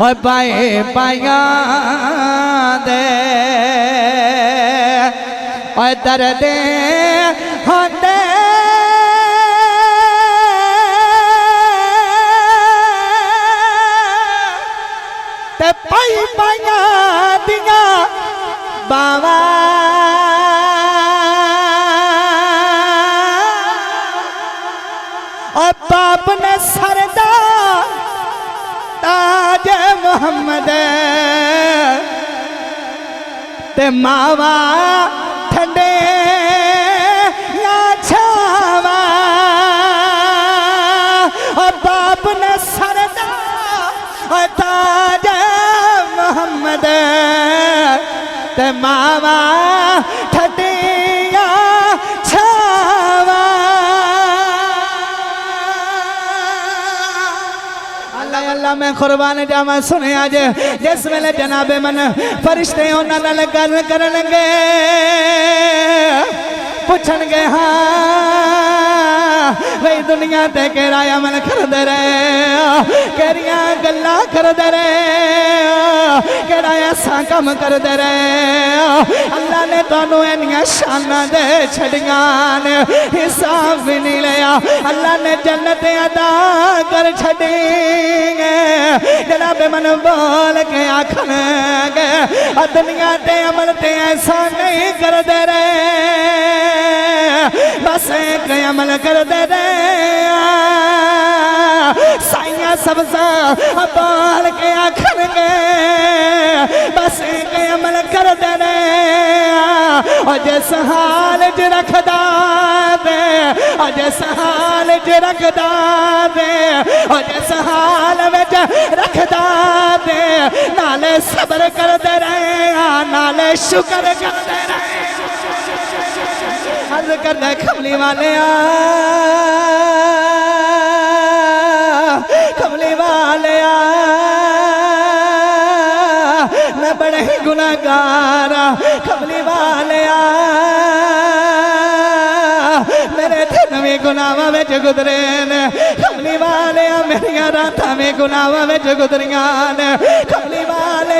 और पाए पाया दे और दर्द होते ते पाई पाया दिया बाबा और बाप ने सरदा ताज मोहम्मद ते मावा ठंडे या छावा और बाप ने सरदा और ताज मोहम्मद ते मावा ठंडे या छावा। अल्लाह मैं कुर्बान जावा सुने आज जिस वेले जनाबे मन फरिश्ते उन्हां नाल गल करनगे पुछणगे हाँ भाई दुनिया ते केड़ा अमल करदे रहे केड़ियां गल्लां करदे रहे केड़ा ऐसा काम करदे रहे अल्लाह ने तुहानू इन्नियां शानां दे छड़ियां ने हिसाब भी नहीं लिया अल्लाह ने जन्नत अदा कर छड़ी जनाबे मन बोल के आखणगे दुनिया ते अमल ते ऐसा नहीं करदे रहे बस एक अमल करदे रहे साइयां सबसा बोल के आखणगे बस एक अमल करदे रहे और जिस हाल च रखदा दे और जिस हाल च रखदा दे और जिस हाल विच रखदा दे नाले सब्र करदे रहे नाले शुक्र करदे रहे अर्ज करदा कमली वाले कमली वाले मैं बड़े ही गुनाहगार कमली वाले मेरे दिन भी गुनाहां विच गुजरे ने कमली वाले मेरियां रातां भी गुनाहां विच गुजरियां ने कमली वाले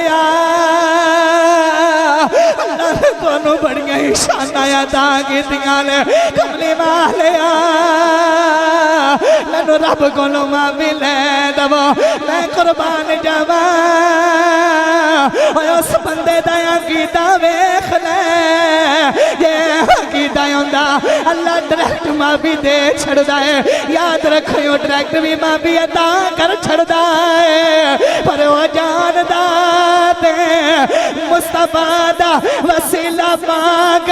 अल्लाह ने तुहानू बड़ियां ही शानां अता कीतियां ने कमली वाले मैनू रब कोलों माफी ले दवो मैं कुर्बान जावा उस बंदे दा अकीदा वेख ले जे अकीदा हुंदा अल्लाह डायरेक्ट माफी दे छड़दा है याद रखियो डायरेक्ट भी माफी अता कर छड़दा है पर वो जानदा ते मुस्तफा दा वसीला पाक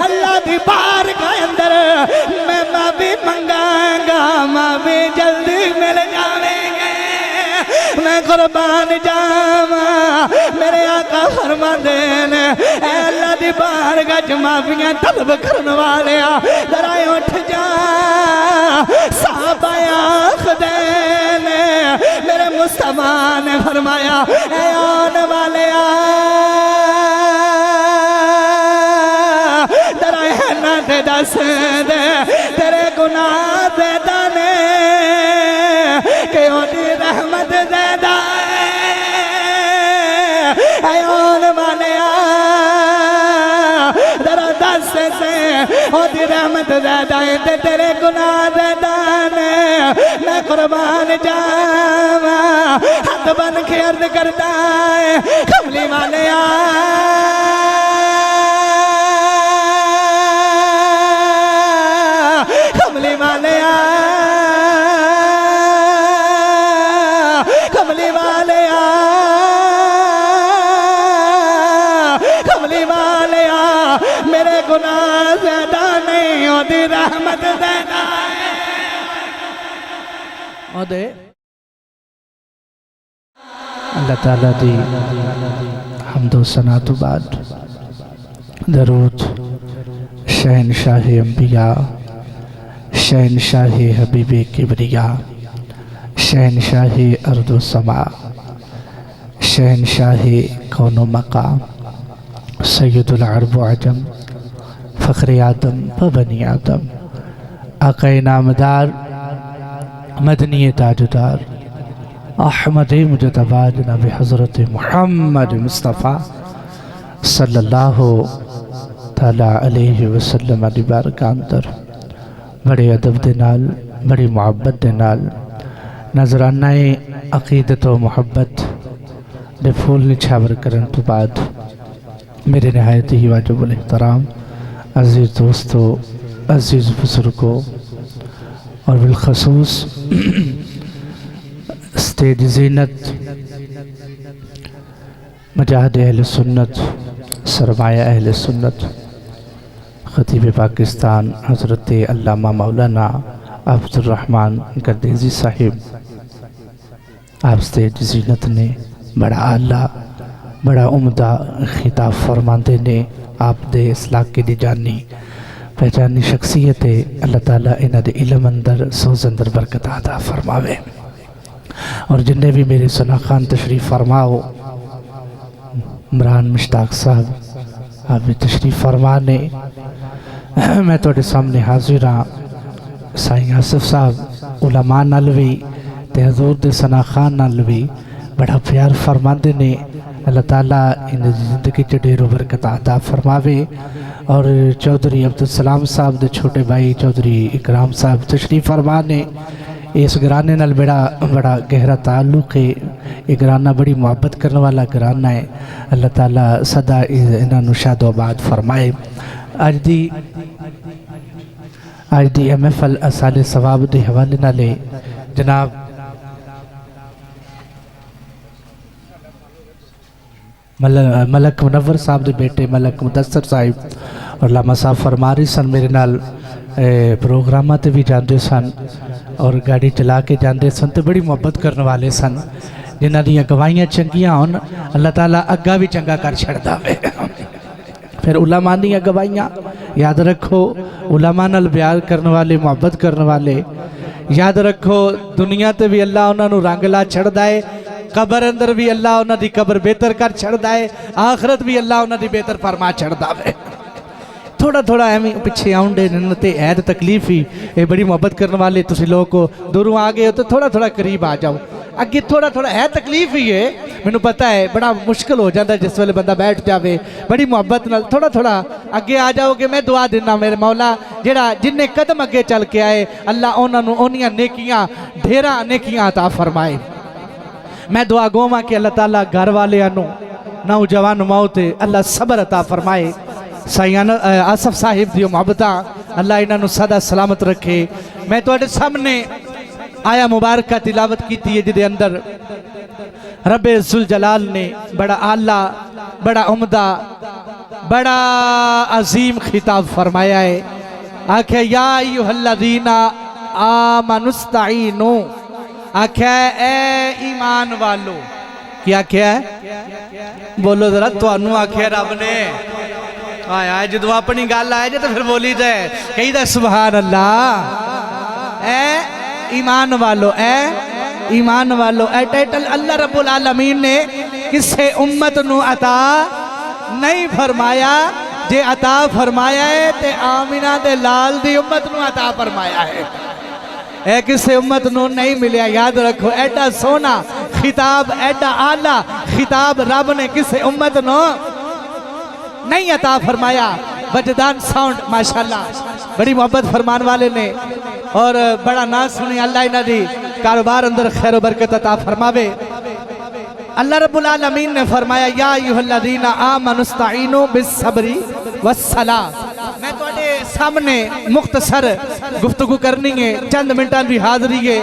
अल्लाह दी बारगाह अंदर मैं माफी मंगांगा माफी जल्दी मिल जावेंगे मैं कुर्बान जावा मेरे आका फरमांदे ने ऐ अल्लाह दी बारगाह च माफियां तलब करन वाले जरा उठ जा साहबा आखदे ने मेरे मुस्तफा ने फरमाया ऐ आने वाले जरा ना ते दस दे तेरे गुनाह दे दाने के ओदी रहमत ज़्यादा है आने वाले जरा दस से ओदी रहमत ज़्यादा है ते तेरे गुनाह ज़्यादा ने मैं कुर्बान जावा हाथ बन के अर्ज करता है कमली वाले कमली वाले कमली वाले कमली वाले मेरे गुनाह ज़्यादा नहीं होती रहमत ज़्यादा है अल्लाह ताला दी हम्दो सना तो बाद दरूद शहनशाह अंबिया शहनशाह हबीब किबरिया शहनशाह अर्दो समा शहनशाह कौनो मकाम सैयदुल अरब अजम फ़ख्र आदम व बनी आदम आक़ाए नामदार मदनी ताजदार अहमद मुजतबा जनाब हज़रत मुहम्मद मुस्तफ़ा सल्लल्लाहु ताला अलैहि वसल्लम दी बारगाह अंदर बड़े अदब दे नाल बड़ी मुहब्बत दे नाल नजरानाए अकीदत व मुहब्बत दे फूल निछावर करन तो बाद मेरे नहायत ही वाजिबुल एहतराम अज़ीज़ दोस्तों, अज़ीज़ बुज़ुर्गों और बिलखसूस स्टेज ज़ीनत मजाहिद अहले सुन्नत सरमाया अहले सुन्नत ख़तीब पाकिस्तान हज़रत अल्लामा मौलाना अब्दुर्रहमान गर्देज़ी साहिब, आप स्टेज ज़ीनत ने बड़ा आला बड़ा उम्दा खिताब फरमाते ने आप दे इस इलाके दी जानी पहचानी शख्सियत है। अल्लाह ताला इन्हां दे इल्म अंदर सोज़ अंदर बरकत अता फरमावे। और जिन्हें भी मेरे सना खान तशरीफ़ फरमाओ, इमरान मुश्ताक साहब आप भी तशरीफ़ फरमा ने, मैं तुहाडे सामने हाजिर हाँ। साईं आसिफ साहब उलमा नाल भी ते हजूर दे सना खान नाल भी बड़ा प्यार फरमाते ने। अल्लाह ताला इन ज़िंदगी च ढेरों बरकत अता फरमावे। और चौधरी अब्दुल सलाम साहब दे छोटे भाई चौधरी इकराम साहब तशरीफ़ फरमा ने। इस घराने नाल बड़ा गहरा ताल्लुक़ है। ये घराना बड़ी मुहब्बत करने वाला घराना है। अल्लाह ताला सदा इन्होंने शादोबाद फरमाए। अज दी महफल असाले सवाब के हवाले नाले जनाब मलक मुनव्वर साहब के बेटे मलक मुदस्सर साहिब और लामा साहब फरमा रही सन मेरे नाल प्रोग्रामां ते भी जाते सन और गाड़ी चला के जाते सन तो बड़ी मुहब्बत करने वाले सन। जिन्हां दीयां गवाहियां चंगियां होन अल्लाह ताला अग्गा भी चंगा कर छड़दा वे। फिर उलमा दीयां गवाहियां याद रखो, उलमा नाल प्यार करने वाले मुहब्बत करने वाले याद रखो, दुनिया ते भी अल्लाह उन्होंने रंग ला छड़दा है, कबर अंदर भी अल्लाह उन्हों की कबर बेहतर कर छड़दा है, आखरत भी अल्लाह उन्हों की बेहतर फरमा छड़दा है। थोड़ा थोड़ा एवं पिछे आउंडे ते है तो तकलीफ ही, ये बड़ी मुहब्बत करने वाले तुसी लोग को दूरों आ गए हो तो थोड़ा थोड़ा करीब आ जाओ। अगे थोड़ा थोड़ा है तकलीफ ही है, मैनू पता है बड़ा मुश्किल हो जाता है जिस वेले बंदा बैठ जाए। बड़ी मुहब्बत नाल थोड़ा थोड़ा अगे आ जाओगे। मैं दुआ देना मेरे मौला जेड़ा जिन्ने कदम अगे चल के आए अल्लाह उन्होंने ओनियां नेकियां ढेरा नेकियां अता फरमाए। मैं दुआ गोवा कि अल्लाह ताला घर वाले नौजवान मौत अल्लाह सबर अता फरमाए। साईं आसिफ साहिब दी मुहब्बत अल्लाह इन्हों सदा सलामत रखे। मैं तुहाडे सामने आया मुबारक तिलावत की है जिदे अंदर रब्बे जुल जलाल ने बड़ा आला बड़ा उम्दा बड़ा अजीम खिताब फरमाया है। आख्या या अय्युहल्लज़ीना आमनुस्तईनु, आख्या ए ईमान वालो। क्या आख्या है बोलो जरा, तुहानू आख्या रब ने आया जो अपनी गल आए तो फिर बोली जाए कही सुभान अल्लाह। ए ईमान वालो, ए ईमान वालो, ए टाइटल अल्लाह रब्बुल आलमीन ने किसे उम्मत नू अता नहीं फरमाया। जे अता फरमाया है ते आमिना दे लाल दी उम्मत नू अता फरमाया है। ए किसे उम्मत नू नहीं मिलिया। याद रखो एडा सोना खिताब एडा आला खिताब रब ने किसे उम्मत नू नहीं अता फरमाया। वजदान साउंड माशाल्लाह बड़ी मोहब्बत फरमान वाले ने और बड़ा ना सुनी। अल्लाह इन्हां दी कारोबार अंदर खैर बरकत अता फरमावे। अल्लाह रब्बुल आलमीन ने फरमाया या अय्युहल्लज़ीना आमनुस्तईनु बिस्सब्री वस्सलाह। मैं तुहाडे सामने मुख्तसर गुफ्तगू करनी है, चंद मिनटां दी हाज़री है।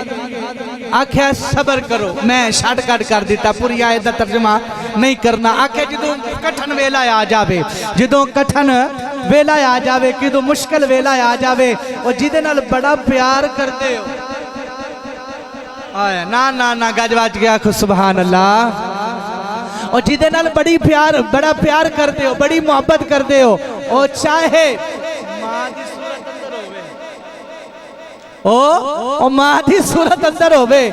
आख्या सबर करो, मैं शॉर्टकट कर दिता, पूरी आयत दा तर्जमा नहीं करना। आख्या जदों कठन वेला आ जावे, जदों कठन वेला आ जावे, किदों मुश्किल वेला आ जावे और जिदे नाल बड़ा प्यार करते हो आया ना ना ना गजवाज गया आखो सुभान अल्लाह। और जिदे नाल बड़ा प्यार करते हो, बड़ी मोहब्बत करते हो, और चाहे मां दी सूरत अंदर होवे, ओ मां दी सूरत अंदर होवे,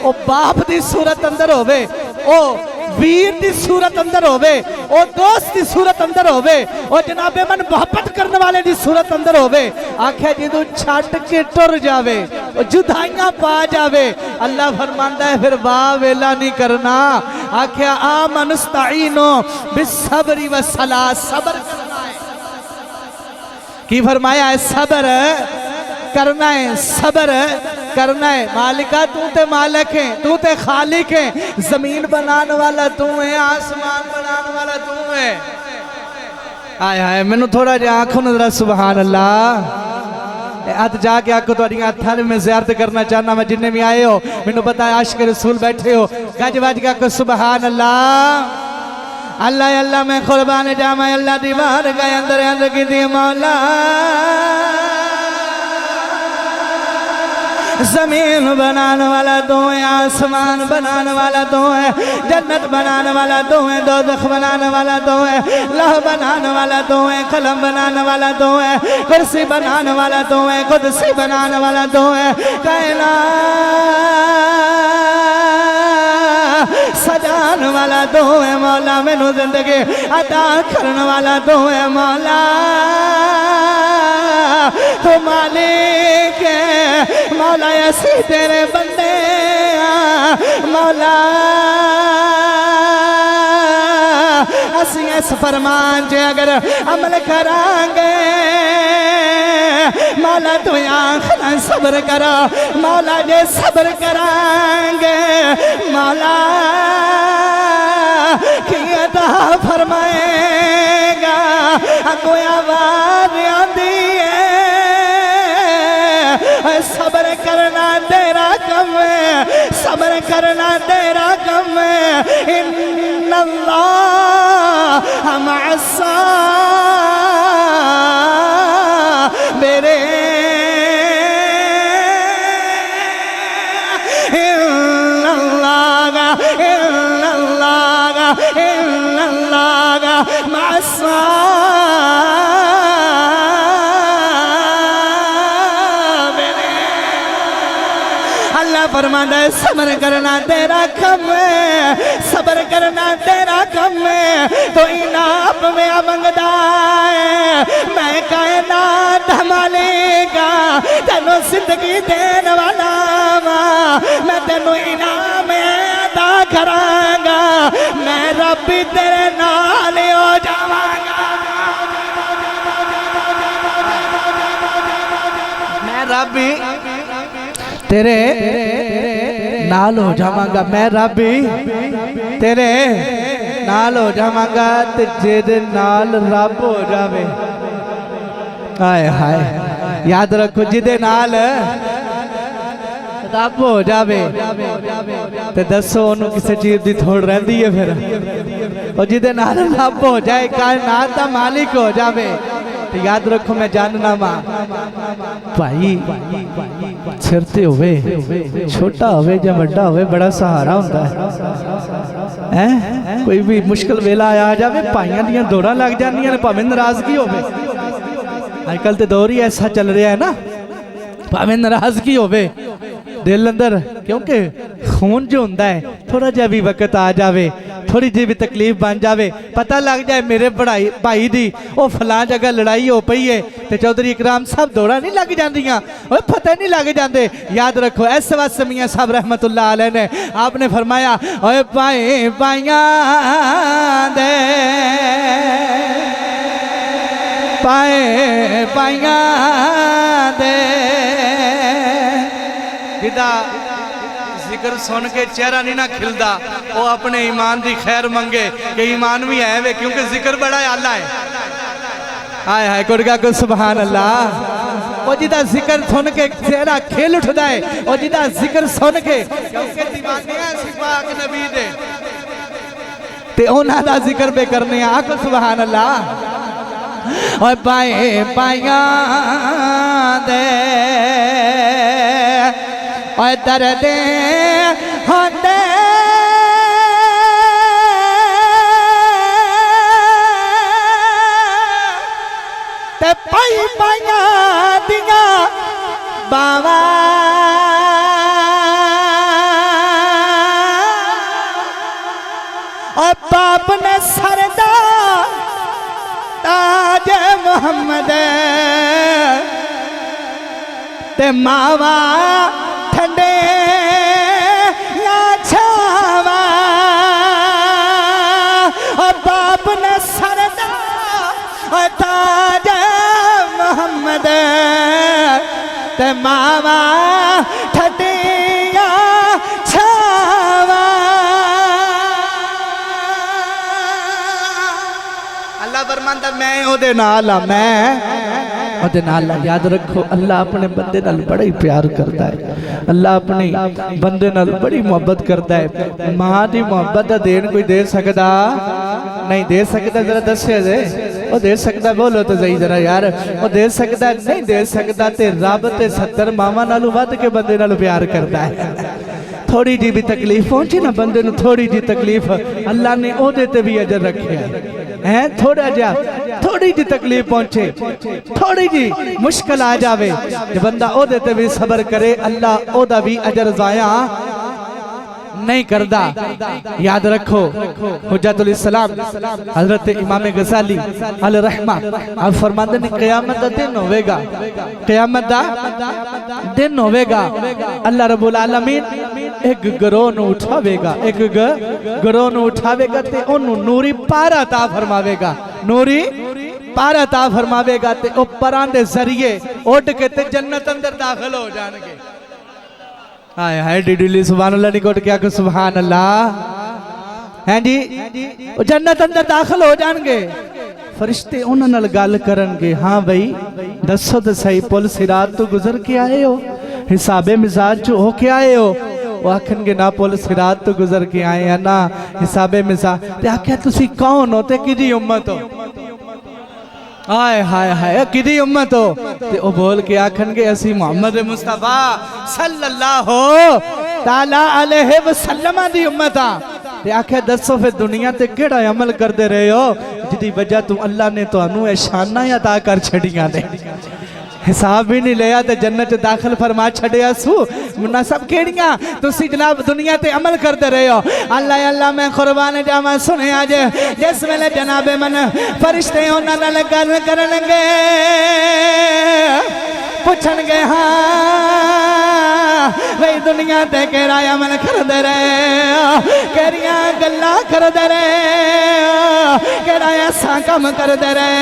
ओ बाप दी सूरत अंदर होवे, ओ वीर दी सूरत अंदर होवे, ओ दोस्त दी सूरत अंदर होवे, ओ जनाबे मन मोहब्बत करने वाले दी सूरत अंदर होवे, आख्या जिदू छट के टुर जावे, ओ जुदाइयां पा जावे, अल्लाह फरमांदा है फिर वाह वेला नहीं करना। आख्या आमनुस्ताइनो बिस्सब्रि वस्सला, सब्र करना है। की फरमाया है सब्र करना है, सब्र करना है। मालिका तू ते मालिक है, तू ते खालिक है, जमीन बनाने वाला तू है, आसमान बनाने वाला तू है। आय हाय मैनू थोड़ा जिहा आखो ना जरा सुभान अल्लाह। अत जाके आखो तुहाडियां हत्थां में ज़ियारत करना चाहना मैं, जिन्ने भी आए हो मैनू पता है आशिक रसूल बैठे हो, गज वज के आखो सुभान अल्लाह। अल्लाह अल्लाह मैं कुर्बान जावा अल्लाह दी बारगाह अंदर अंदर की दी मौला। जमीन बनाने वाला तू है, आसमान बनाने वाला तू है, जन्नत बनाने वाला तू है, दोज़ख बनाने वाला तू है, लौह बनाने वाला तू है, कलम बनाने वाला तू है, कुर्सी बनाने वाला तू है, कुर्सी बनाने वाला तू है, सजाने वाला तू है मौला, मैनू जिंदगी अता करने वाला तू है मौला। तो मालिक है मौला, ऐसे तेरे बंदे मौला, असी इस फरमान जे अगर अमल करांगे मौला तू आखना सब्र करो, मौला जे सब्र करांगे मौला की अता फरमाएगा। कोई आवाज आती है सब्र करना तेरा कम है, सब्र करना तेरा कम है। इन्नल्लाह मअस साबिरीन, इन्नल्लाह मअस फरमाता है सब्र करना तेरा कम है, सब्र करना तेरा कम है। तो इनाम में मंगदा है मैं कायनात मालिका, तेनों जिंदगी देने वाला वा, मैं तेनों इनाम अदा करांगा, मैं रब्बी तेरे नाल हो जावांगा, मैं रब्बी तेरे नाल हो जावांगा, मैं रब्बी तेरे नाल हो जावांगा, ते जेदे नाल रब हो जावे। हाय हाय याद रखो जिदे नाल रब हो जावे ते दसो ओनू किसी चीज की थोड़ रहिंदी है फिर, और जिदे नाल रब हो जाए कायनात दा मालिक हो जावे। तो याद रखो मैं जानना वा भाई सिर ते होवे, छोटा होवे या बड़ा होवे, बड़ा सहारा होता है। कोई भी मुश्किल वेला आ जावे भाइयों दियां दौड़ां लग जांदियां ने, भावें नाराजगी होवे। आजकल तो दौर ही ऐसा चल रहा है ना, भावें नाराजगी होवे दिल अंदर, क्योंकि खून जो होंदा है थोड़ा जा भी वक्त आ जावे, थोड़ी जी भी तकलीफ बन जावे, पता लग जाए मेरे भाई दी वो फलां जगह लड़ाई हो पई है, तो चौधरी इकराम साहब दौड़ा नहीं लग जांदियां, ओए पता नहीं लग जाते। याद रखो इस वास्ते मियां साहब रहमतुल्लाह अलैह ने आपने फरमाया ओए भाई भाइयां दे पाए पाइयां दे, जिदा जिक्र सुन के चेहरा नहीं ना खिलदा, वो अपने ईमान की खैर मंगे कि ईमान भी है वे, क्योंकि जिक्र बड़ा आला है। हाय हाय कुड़गा को सुभान अल्लाह। वो जिदा जिक्र सुन के चेहरा खिल उठदा है, और जिदा जिक्र सुन के, क्योंकि दीवाने हैं पाक नबी दे ते उन्हां दा जिक्र पे करने आखो सुभान अल्लाह। और पाए पाइयां दे और दर्द होंदे ते पाई पाइयां दियां बावा और बाप ने सरदा ताज मोहम्मद ते मावा ठंडे या छावा और बाप ने सरदा ताज मोहम्मद ते मावा ठंडे या छावा। अल्लाह फरमांदा मैं ओदे नाल आ, मैं ओदे नाल। याद रखो अल्लाह अपने बंदे नाल बड़ा ही प्यार करता है, अल्लाह अपने बंदे नाल बड़ी मोहब्बत करता है। मां दी मोहब्बत देन कोई दे सकदा नहीं, दे सकदा जरा दस्से जे वो दे सकदा, बोलो तो सही जरा यार, वो दे सकदा नहीं दे सकदा। ते रब ते 70 मावां नालों वध के बंदे नाल प्यार करता है। थोड़ी जी भी तकलीफ पहुंची ना बंदे नूं, थोड़ी जी तकलीफ अल्लाह ने ओदे ते भी अजर रखे है। थोड़ा जा थोड़ी जी तकलीफ पहुंचे, थोड़ी जी मुश्किल आ जावे, जो बंदा ओदे ते भी सबर करे अल्लाह ओदा भी अजर ज़ाया नहीं करदा। याद रखो हुज्जतुल इस्लाम हजरत इमाम गज़ाली अलैहि रहमा आप फरमाते हैं क़यामत दा दिन होवेगा, क़यामत दा दिन होवेगा, अल्लाह रब्बुल आलमीन एक गरोह नूं उठावेगा, एक गरोह नूं उठावेगा ते ओनू नूरी पारा ता फरमावेगा, नूरी पारा ता फरमावेगा ते ओ परां दे जरिए उड़ के ते जन्नत अंदर दाखिल हो जाणगे। हाय हाय डिडली सुभान अल्लाह निकोट क्या को सुभान अल्लाह हैं जी। वो जन्नत अंदर दाखिल हो जाएंगे, फरिश्ते उन्हां नाल गल करनगे, हाँ भाई दसो तो सही पुल सिरात तो गुजर के आए हो, हिसाबे मिजाज जो हो के आए हो। वो आखनगे ना पुल सिरात तो गुजर के आए हैं ना हिसाबे मिजाज। ते आख्या तुसी कौन हो ते किदी उम्मत हो? हाय हाय हाय किदी उम्मत हो? ते ओ बोल के आखनगे असी मोहम्मद मुस्तफा सल्लल्लाहु ताला अलैहि वसल्लम दी उम्मत आ। ते आख्या दसो फिर दुनिया ते केड़ा अमल करदे रहे हो जिदी वजह तू अल्लाह ने तुहानू ए शाना अता कर छड़ियां ने, हिसाब भी नहीं लिया तो जन्नत दाखिल फरमा छड़िया सू मुन्ना सब केड़ियां तुसी जनाब दुनिया ते अमल करते रहे हो। अल्लाह अल्लाह मैं कुर्बान जावा सुने आज जिस वेले जनाबे मन फरिश्ते उन्हां नाल गल करनगे पुछणगे हाँ भाई दुनिया ते केड़ा अमल करदे रहे केड़ियां गल्लां करदे रहे केड़ा ऐसा काम करदे रहे।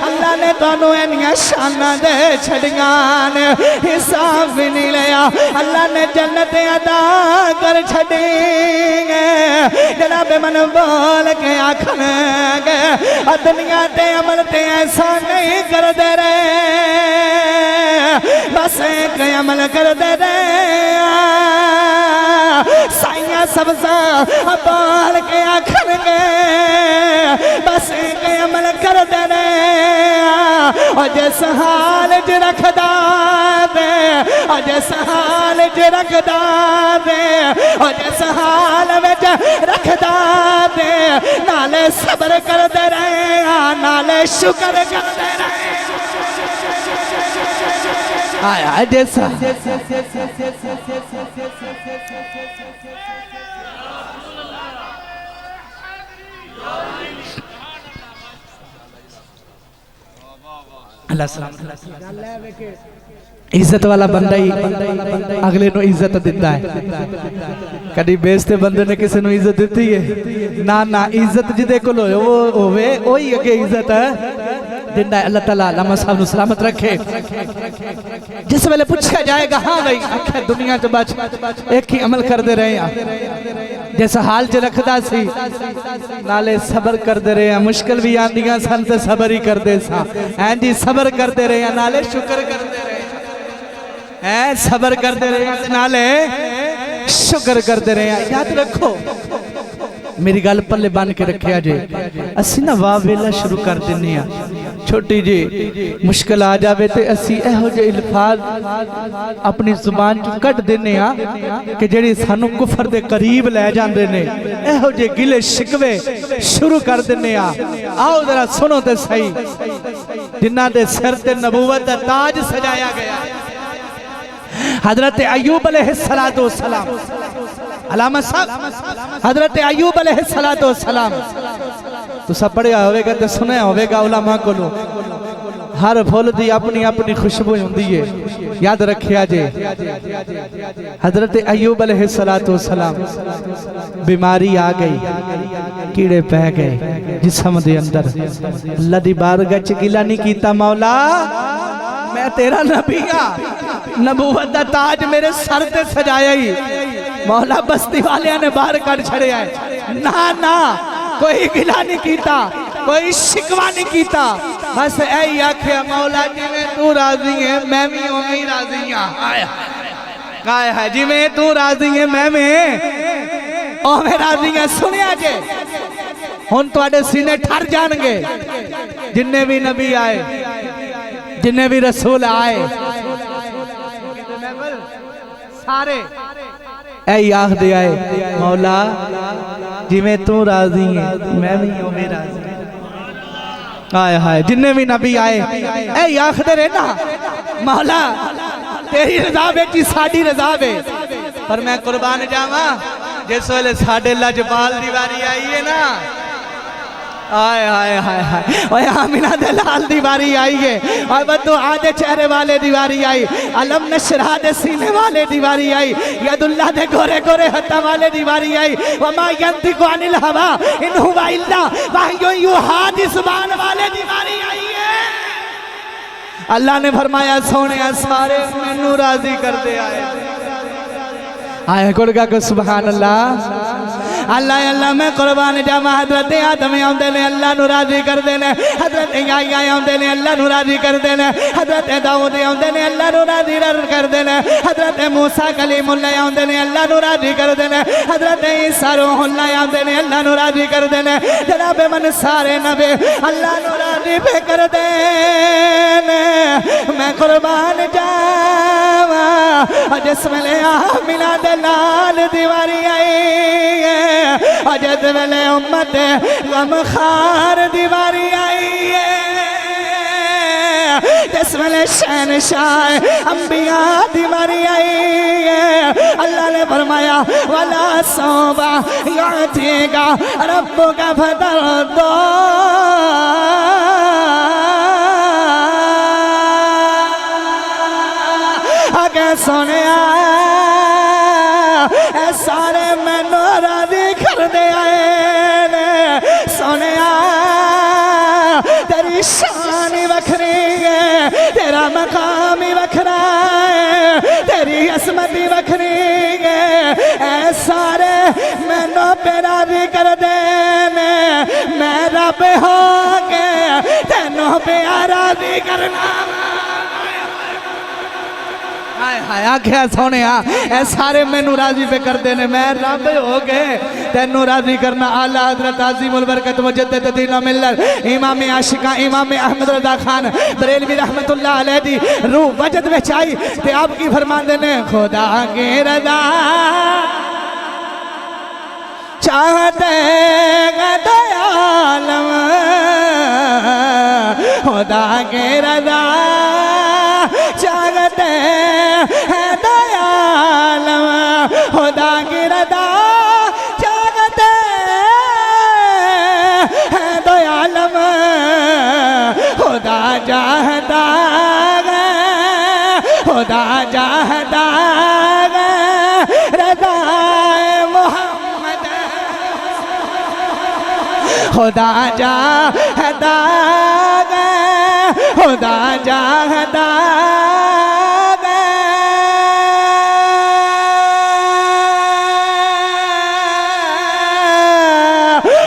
अल्लाह ने तुहानू इन्नियां शानां दे छड़ियां ने हिसाब भी नहीं लिया, अल्लाह ने जन्नत अता कर छड़ी। जनाबे मन बोल के आखणगे दुनिया ते अमल ते ऐसा नहीं करदे रहे बस एक अमल करदे रहे साइयां सबसा बोल के आखणगे बस एक अमल करदे रहे और जिस हाल च रखदा दे और जिस हाल च रखदा दे और जिस हाल विच रखदा दे नाले सबर करदे रहे नाले शुक्र करदे रहे। आया जैसा इज्जत वाला बंदा ही अगले नु इज्जत दिता है। कभी बेचते बंदे ने किसी नु इज्जत दी है ना ना, इज्जत जिदे कोल वो होवे ओही अगे इज्जत है दिंदा है। अल्लाह ताला लम्मा साहब नु सलामत रखे। जिस वेले पूछा जाएगा हाँ भाई आखे दुनिया च बच एक ही अमल करते रहे जैसा हाल च रखदा सी नाले सबर करते रहे, मुश्किल भी आंदियां सन ते सबर ही करते सा हैं जी, सबर करते रहे नाले शुक्र करते रहे हैं, सबर करते रहे नाले शुक्र करते रहे। याद रखो मेरी गल पल्ले बन के रखिया जे असी ना वाह वेला शुरू कर दिन्ने आ, छोटी जी मुश्किल आ जावे ते असी एहो जे अल्फाज अपनी जुबान चों कट दिन्ने आ कि जेड़ी सानू कुफर दे करीब ले जांदे ने, एहो जे गिले शिकवे शुरू कर दिन्ने आ। आओ जरा सुनो ते सही, जिन्हां दे सिर ते नबूवत दा ताज सजाया गया हजरत अय्यूब अलैहिस्सलातु वस्सलाम अलामा साहब हजरत अय्यूब अलैहिस्सलातो सलाम तो सब पढ़िया होवेगा तो सुने होवेगा उलमा कोलों हर फुल दी अपनी अपनी खुशबू हुंदी है याद रखिया जे हजरत अय्यूब अलैहिस्सलातो सलाम बीमारी आ गई कीड़े पै गए जिस्म दे अंदर अल्लाह दी बारगाह च गिला नहीं कीता मौला मैं तेरा नबी हां नबूवत दा ताज मेरे सर ते सजाया ही मौला बस्ती वालियां ने बाहर कढ़ छड़िया है ना ना कोई गिला नहीं कीता कोई शिकवा नहीं कीता बस यही आख्या मौला जिवें तू राजी है मैं भी उवें ही राजी हां आया है जिवें तू राजी है मैं भी उवें राजी है सुनिया जे हुण तुहाडे सीने ठर जाणगे जिन्ने भी नबी आए जिन्ने भी रसूल आए सारे ऐ आखदे आए मौला जिवें तू राजी है मैं भी उवें राजी हाय हाय जिन्ने भी नबी आए ऐ आखदे रहे ना मौला तेरी रजा विच साडी रजा वे पर मैं कुर्बान जावां जिस वेले साडे लजपाल दी वारी आई है ना हाय हाय हाय हाय ओए आमिना दे लाल दी वारी आई है और बद्दू आदे चेहरे वाले दी वारी आई अलम नशरा दे सीने वाले दी वारी आई यदुल्लाह दे गोरे गोरे हत्था वाले दी वारी आई वमा यंतिकु अनिल हवा इन हुवा इल्ला वहयु युहा दी जुबान वाले दी वारी आई है अल्लाह ने फरमाया सोने सारे मैनू राजी कर दे आए गुड़गा को सुभान अल्लाह अल्लाह अल्लाह मैं कुर्बान जावा हजरत आदम आंदे ने अल्लाह नु राजी करदे ने हजरत याया आंदे ने अल्लाह नु राजी करदे ने हजरत दाऊद आंदे ने अल्लाह नु राजी करदे ने हजरत मूसा कलीमुल्लाह आंदे ने अल्लाह नु राजी करदे ने हजरत ईसा रूहुल्लाह आंदे ने अल्लाह नु राजी करदे ने जनाब मन सारे नबी अल्लाह नु राजी पे करदे ने मैं कुर्बान जावा जिस वेले आमिना दे लाल दीवारी आई अजद वेले उम्मत गमखार दीवारी आई है जिस वेले शहनशाह अंबिया दीवारी आई है अल्लाह ने फरमाया वला सौबा यातीका रब्बुका फतरदा आगे सुनिया सारे मैनू राजी कर दे आए सोनिया तेरी शान ही वखरी है तेरा मकाम ही वखरा है तेरी असमत ही वखरी है ऐ सारे मैनू पे राजी कर दे मैं रब हो के तेनों पे राजी करना आख्या सोने ए सारे मैनू राजी पे करते ने मैं रब हो गए तेनू राजी करना आला हजरत आज़ीमुल बरकत मुजद्दिद दीन मिल्लत इमाम आशिका इमाम अहमद रजा खान बरेलवी रहमतुल्लाह अलैह दी रूह वजद विच आई ते आप की फरमांदे ने खुदा के रजा चाहते दयालम खुदा के रजा चाहते हैं दयालम खुदा की रजा चाहते हैं दयालम खुदा चाहता खुदा चाहता रजा मोहम्मद खुदा चाहता खुदा चाहता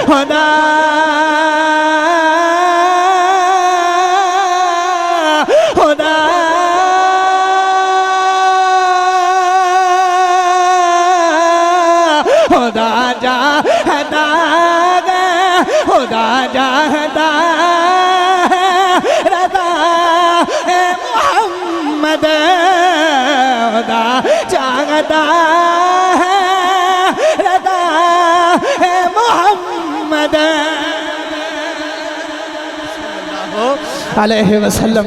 खुदा खुदा खुदा चाहता खुदा चाहता रज़ा मोहम्मद खुदा चाहता है रज़ा मोहम्मद अलैहि वसल्लम।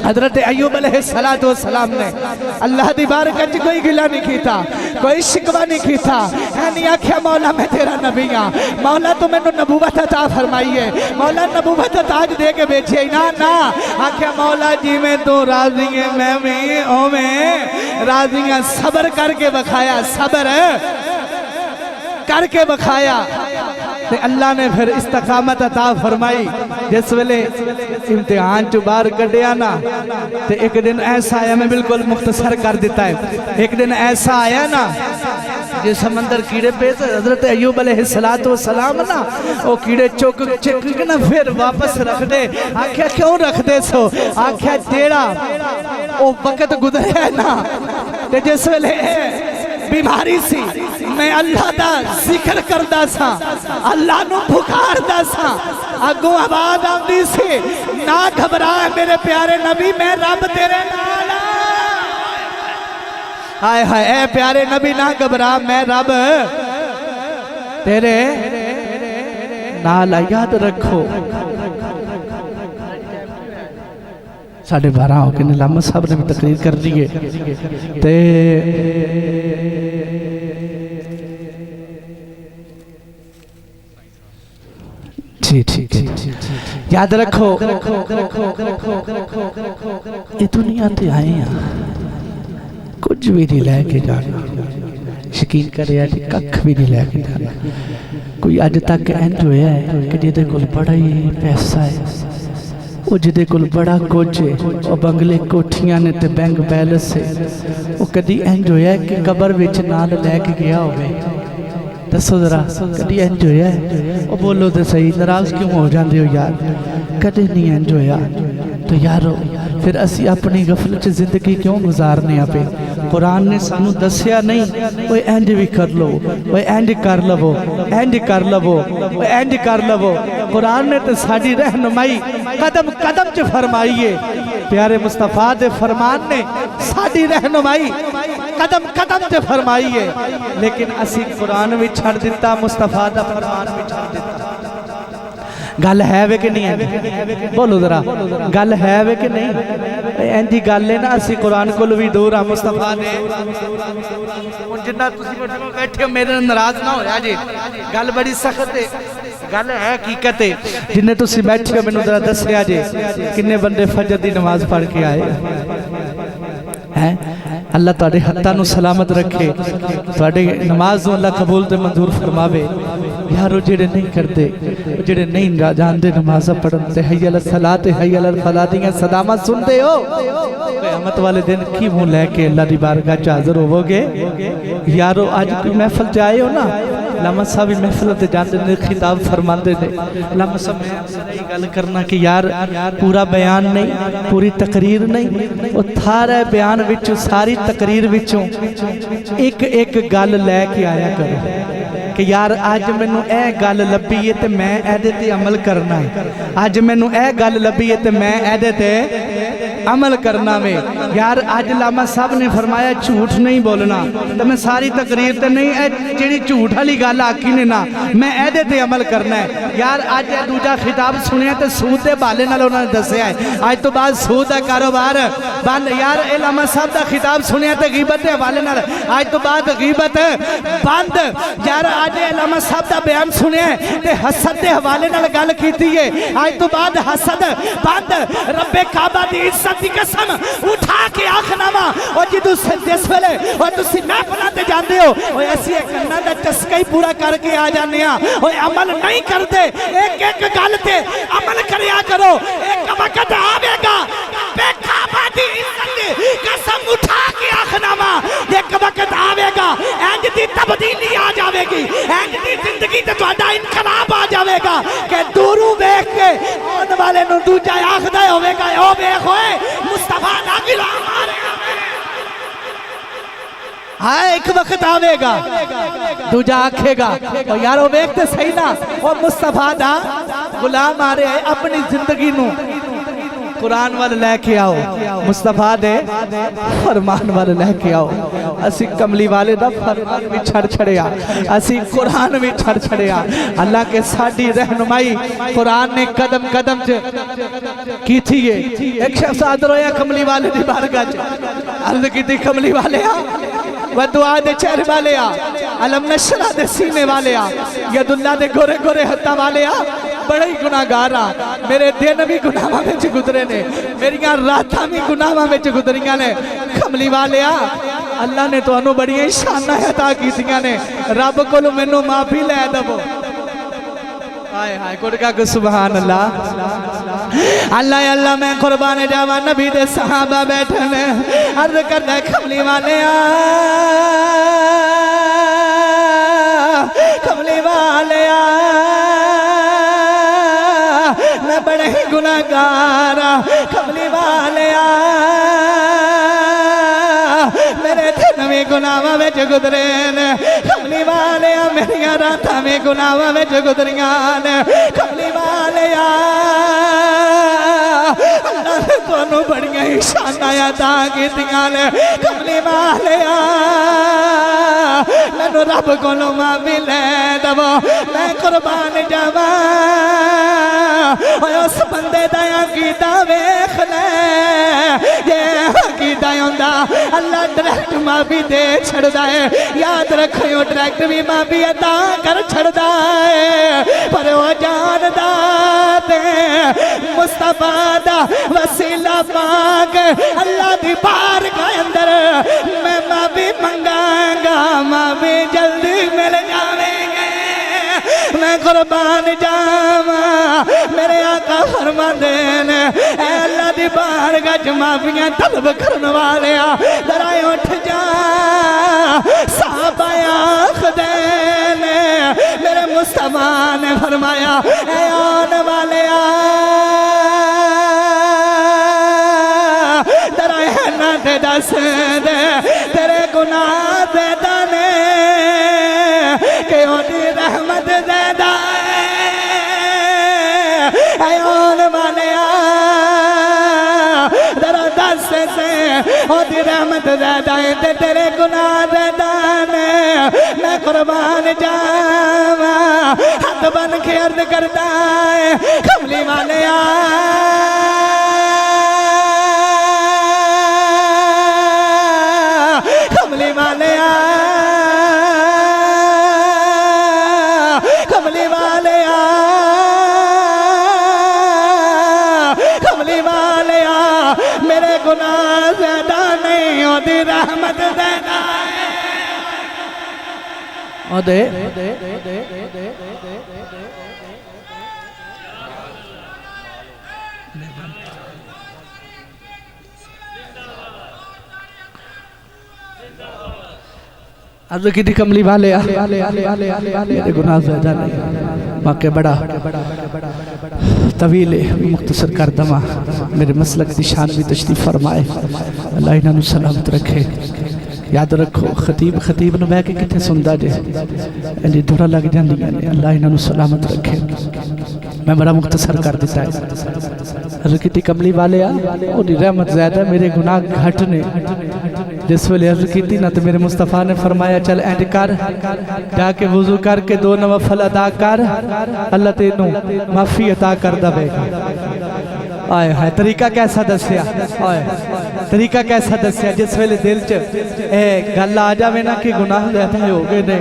हजरत अय्यूब अलैहिस्सलातु वस्सलाम ने अल्लाह दी बारगाह कोई गिला नहीं कीता, कोई शिकवा नहीं कीता। है नहीं आख्या मौला मैं तेरा नबी हाँ, मौला तो मैंने नबूवत अता फरमाई है, मौला नबूवत ताज दे के बेचे ना ना। आख्या मौला जी में तो राजी है, मैं भी ओवें राजी हाँ। सबर करके बखाया, सबर करके बखाया ते अल्लाह ने फिर इस्तकामत अता फरमाई। जिस वेले इम्तिहान चो बाहर कढ़िया ना ते एक दिन ऐसा आया, मैं बिल्कुल मुख्तसर कर देता है। एक दिन ऐसा आया ना जो समंदर कीड़े पे हजरत अय्यूब अलैहिस्सलातु वस्सलाम ना वो कीड़े चुक के ना फिर वापस रख दे। आख्या क्यों रख दे सो? आख्या तेरा वो वक्त गुजरिया ना ते जिस वेले बीमारी सी मैं अल्लाह दा जिक्र करदा सा, अल्लाह नू पुकारदा सा, अगों आवाज आंदी सी ना घबरा मेरे प्यारे नबी मैं रब तेरे नाल। हाय हाय ए प्यारे नबी ना घबरा मैं रब तेरे नाल। याद रखो साढ़े 12 हो के लामा साहब ने भी तकरीर कर दी है ते जी ठीक है। याद रखो ये दुनिया ते आए हैं कुछ भी नहीं लैके जाना, यकीन करे कख भी नहीं लैके जाना। कोई अज तक इंज होया है कि जिहदे कोल बड़ा ही पैसा है, वो जिहदे कोल बड़ा कुछ है, वो बंगले कोठियां ने ते बैंक बैलेंस है, वो कदी इंज होया है कि कबर विच नाल लैके गया होवे? दसो जरा कभी इंज होया है? वो बोलो तो सही, नाराज क्यों हो जाते हो यार? कदे नहीं इंज होया। तो यारो फिर असी अपनी गफलत जिंदगी क्यों गुजारने पे? कुरान ने सानू दसिया नहीं वो इंज भी कर लो, वो इंज कर लवो, इंज कर लवो, वो इंज कर लवो। कुरान ने तो साड़ी रहनुमाई कदम कदम च फरमाई है। प्यारे मुस्तफा दे फरमान ने साड़ी रहनुमाई कदम कदम च फरमाई है, लेकिन असी कुरान भी छड़ दिता, मुस्तफा दा फरमान भी छड़ दिता। गल है वे कि नहीं है? बोलो जरा गल है वे कि नहीं? इंजी गल है ना, असी कुरान को भी दूर हाँ मुस्तफा ने। जिन्ना तुसीं बैठे हो मेरे नाराज ना होया जी, गल बड़ी सख्त है, गल है हकीकत है। जिन्ने तुसीं बैठे हो मैनूं जरा दस्सिया जे किन्ने बंदे फजर दी नमाज पढ़ के आए हैं? अल्लाह तुहाडे हत्थां नूं सलामत रखे, तुहाडी नमाज नूं अल्लाह कबूल ते मंजूर फरमावे। यारो जेड़े नहीं करते, जेड़े नहीं जानते नमाज़ पढ़न ते हय्या अलल सलाह ते हय्या अलल फलाह दियां सदामत सुनते हो, क़यामत वाले दिन की मुंह लैके अल्लाह दी बारगाह च हाज़र होवोगे? यारो अज कोई महफिल च आए हो ना, लामा साहब भी महफिल ते जाते ने खिताब फरमाते ने। लामा साहब मैं यही गल करना कि यार पूरा बयान नहीं, पूरी तकरीर नहीं, वो थारा बयान विचों सारी तकरीर विचों एक एक गल लैके आया करो कि यार अज मैनू ए गल लभी है तो मैं एदे ते अमल करना है, अज मैनू ए गल लभी है तो मैं एदे ते अमल करना वे। यार अज लामा साहब ने फरमाया झूठ नहीं बोलना, तो मैं सारी तकरीर तो नहीं जी झूठ वाली गल आखी ने ना, मैं एदे ते अमल करना है। यार अज दूजा खिताब सुनिया तो सूद के बहाने नाल उन्होंने दसिया है अज तो बाद सूद का कारोबार बंद। यार ए लामा साहब का खिताब सुनिया तो गीबत के हवाले नाल अज तो बाद गीबत बंद। यार अज लामा साहब का बयान सुनिया तो हसद के हवाले नाल गल कीती है, अज तो बाद हसद बंद। रब्बे काबा दी इज्जत दी कसम उठा के आखना वा और जिदू जिस वेले और तुसी महफिलां ते जांदे हो ओए असी कन्ना दा चस्का ही पूरा करके आ जाने आ, ओए अमल नहीं करते। एक एक गल ते अमल करया करो, एक वक्त आवेगा बेकाबा दी इज्जत दी कसम उठा के आखना वा एक वक्त आवेगा इंज दी तब्दीली आ जाएगी, इंज दी जिंदगी ते तुहाडा इनकलाब आ जाएगा कि दूरों देख के आने वाले नु दूजा आखदा होवेगा ओ वेख ओए मुस्तफा दा गुलाम आ रहा है। हाँ एक वक्त आवेगा दूजा आखेगा और यारो वेखते सही ना और मुस्तफा दा गुलाम आ रहे अपनी जिंदगी नू कुरान वाल लैके आओ, मुस्तफा दे फरमान वाल लैके आओ। असी कमली वाले दा फरमान भी छड़ छड़िया, असी कुरान भी छड़ छड़िया। अल्लाह के साडी रहनुमाई कुरान ने कदम कदम च की थी। एक शख्स आदर होया कमली वाले दी बारगाह च, अर्ज की कमली वाले आ व दुआ दे चेहरे वाले आ, अलम नशरा दे सीने वाले आ, यदुल्ला दे गोरे गोरे हत्था वाले आ। बड़े ही गुनाहगार आ, मेरे दिन भी गुनाहां विच गुजरे ने, मेरियां रातां भी गुनाहां विच गुजरियां ने। कमली वाले आ, अल्लाह ने तुहानू बड़ियां शानां अता कीतियां ने, रब कोलों मैनू माफी लै दवो। हाय हाय कुड़का को सुभान अल्लाह। अल्लाह अल्लाह मैं कुर्बान जावा, नबी दे सहाबा बैठे ने, अर्ज करदा कमली वाले आ, कमली वाले आ, मैं बड़े ही गुनाहगार आ। कमली वाले आ, मेरे दिन भी गुनाहां विच गुजरे ने। कमली वाले आ, मेरियां रातां भी गुनाहां विच गुजरियां ने। कमली वाले आ, अल्लाह ने तुहानू बड़ियां ही शानां अता कीतियां ने। कमली वाले आ, मैनू रब कोलों माफी लै दवो, मैं कुर्बान जावा। उस बंदे दा अकीदा वेख ले, जे अकीदा हुंदा अल्लाह डायरेक्ट माफी दे छड़दा है। याद रखियो डायरेक्ट भी माफी अता कर छड़दा है, पर वो जानदा ते मुस्तफा दा वसीला पाक अल्लाह दी बारगाह अंदर मैं माफी मंगांगा, माफी जल्दी मिल जावेंगे। मैं कुर्बान जावा, मेरे आका फरमांदे ने, ऐ अल्लाह दी बारगाह च माफियां तलब करन वाले आ, जरा उठ जा। साहबा आखदे ने, मेरे मुस्तफा ने फरमाया, ऐ आने वाले आ, जरा इन्हां ते दस दे तेरे गुनाह दे दाने के ओदी रहमत ज़्यादा है। ऐ आने वाले आ, जरा दस से ओदी रहमत ज़्यादा है ते तेरे गुनाह ज़्यादा ने। मैं कुर्बान जावा, हाथ बन के अर्ज करता है कमली वाले आ, कमली वाले आ, कमली वाले आ, कमली वाले आ, मेरे गुनाह ज़्यादा नहीं, ओदी रहमत ज़्यादा है। ओदे अर्ज की कमली वाले मेरे गुनाह ज़्यादा नहीं, वाक़ई बड़ा तवील मुख्तसर कर दमा। मेरे मसलक की शान भी तशरीफ फरमाए, अल्लाह इन्होंने सलामत रखे। याद रखो खतीब खतीब न बह के कितने सुनता जे, इंजी दुरा लग जांदियां ने, अल्लाह इन्होंने सलामत रखे। मैं बड़ा मुख्तसर कर दिता है। अर्ज की कमली वाले आ, ओदी रहमत ज़्यादा, मेरे गुनाह घट ने। जिस वेले अर्ज की ना तो मेरे मुस्तफा ने फरमाया, चल इंज कर, जाके वुजू करके 2 नवाफल अदा कर, अल्लाह तेनू माफी अता कर देगा। आए हाय तरीका कैसा दसिया, आए तरीका कैसा दसिया। जिस वेले दिल च ए गल आ जावे ना कि गुनाह ज़्यादा हो गए ने,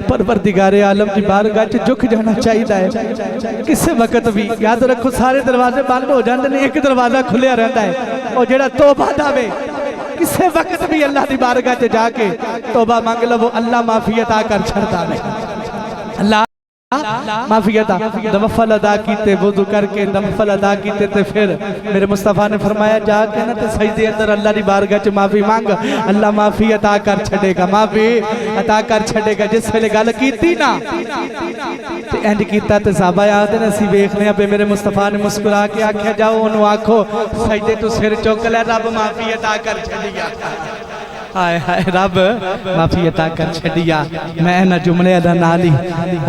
परवरदिगारे आलम की बारगाह च झुक जाना चाहिए है। किसी वक्त भी याद रखो, सारे दरवाजे बंद हो जाते हैं, एक दरवाजा खुलिया रहता है, और जेड़ा तौबा दावे किसी वक्त भी अल्लाह की बारगाह च जाके तौबा मंग लो, अल्लाह माफी अता कर छड़ता है। अल्लाह माफी अता, नफल अदा कीते, वुजू करके नफल अदा कीते, ते फिर मेरे मुस्तफा ने फरमाया जाके ना ते सजदे अंदर अल्लाह की बारगाह च माफी मांग, अल्लाह माफी अता कर छड़ेगा, माफी अता कर छड़ेगा। जिस वेले गल कीती ना ते इंज कीता ते साहबा आखदे ने, असीं वेखने पे मेरे मुस्तफा ने मुस्कुरा के आख्या, जाओ ओनू आखो सजदे तू सिर चुक लै, रब माफी अता कर छड़िया। हाय हाय रब माफी अता कर छड़िया मैं ना जुमले दा नाल ही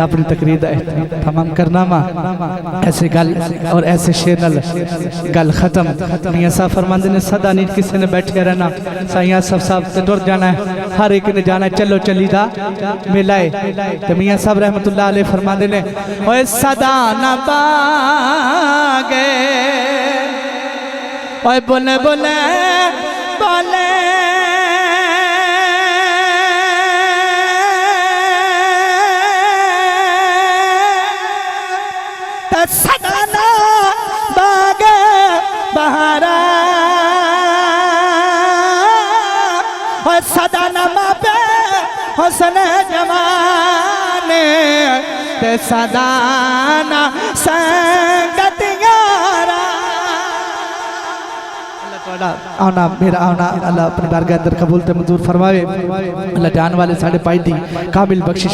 अपनी तकरीर दा तमाम करना वा ऐसे गल और ऐसे शेर नाल गल खत्म मियां साहब फरमांदे ने सदा नहीं किसी ने बैठे रहना साईं सब साहब ते टुर जाना है हर एक ने जाना है चलो चली दा मेला है ते मियां साहब रहमतुल्लाह अलैह फरमांदे ने ओए सदा ना बागे ओए बोले बोले बोले सदाना बागे बहारा और सदाना मापे हुस्न जमाने ते सदाना संगत यारा आना मेरा आना अल्लाह अपनी बारगाह अंदर कबूल ते मंजूर फरमावे अल्लाह जान वाले साडे भाई दी कामिल बख्शिश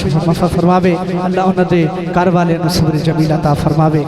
फरमावे अल्लाह उन्हां दे घर वाले नु सब्र जमील अता फरमावे।